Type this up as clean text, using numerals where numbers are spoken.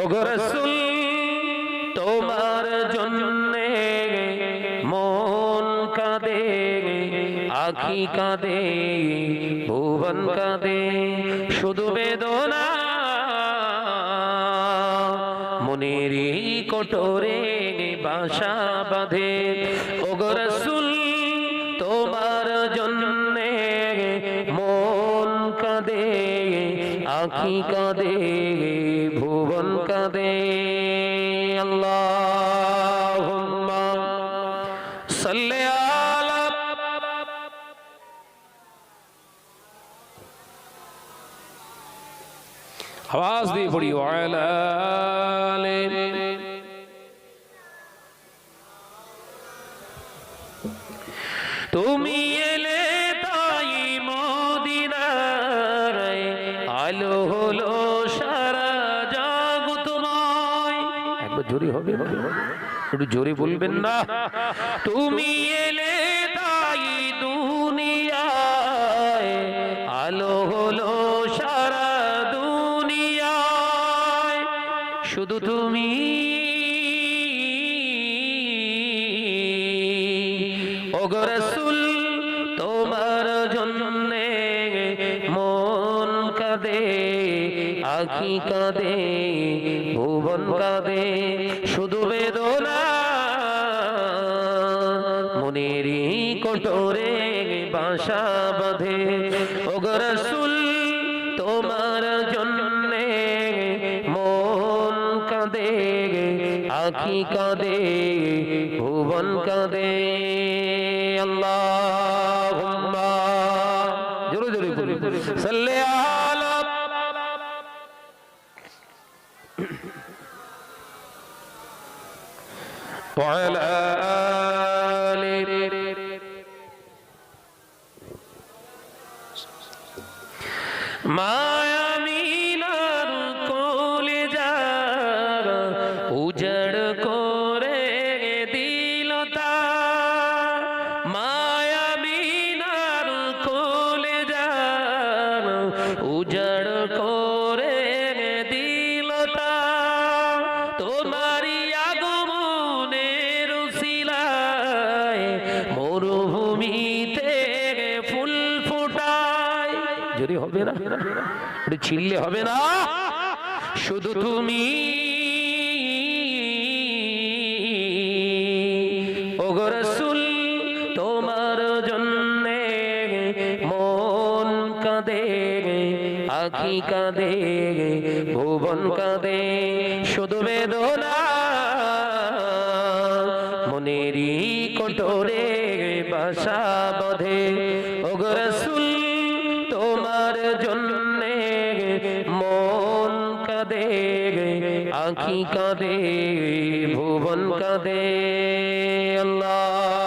ওগো রাসূল তোমার জন্যে মন কাঁদে, আখি কাঁদে, ভুবন কাঁদে, শুধু বেদনা মনেরই কোটরে বাসা বাঁধে। ওগো রাসূল তোমার জন্যে মন কাঁদে, আখি কাঁদে, ভুবন কাঁদে। আল্লাহুম্মা সাল্লি আলা, আওয়াজ দিয়ে পড়ি, ওয়ালা আলি। তুমি এলে তাই মদিনায় আলো হলো সারা জগৎময়। একবার জোরে হবে, একটু জোরে বলবেন না। তুমি এলে তাই দুনিয়ায় আলো হলো সারা দুনিয়ায়, শুধু তুমি ওগো রাসূল তোমার জন্যে মন কাঁদে, আখি কাঁদে, ভুবন কাঁদে, শুধু বেদনা মনেরই কোটরে বাসা বাঁধে। ওগো রাসূল তোমার জন্যে মন কাঁদে, আখি কাঁদে, ভুবন কাঁদে। আল্লাহুম্মা জোরে জোরে বলুন, সাল্লি আলা। ওয়ালা আলি। মায়ামিনার কোলে যারা উজড় করে দিল তার, মায়ামিনার কোলে যারা উজড় করে দিল তার, তোমারই আগমনের উসিলায় মরুভূমিতে ফুল ফোটায়। যদি হবে না, একটু ছিললে হবে না। শুধু তুমি ওগো রাসূল তোমার জন্যে মন কাঁদে, আখি কাঁদে, ভুবন কাঁদে, শুধু বেদনা মনেরই কোটরে বাসা বাঁধে। ওগো রাসূল তোমার জন্যে মন কাঁদে, আখি কাঁদে, ভুবন কাঁদে। আল্লাহ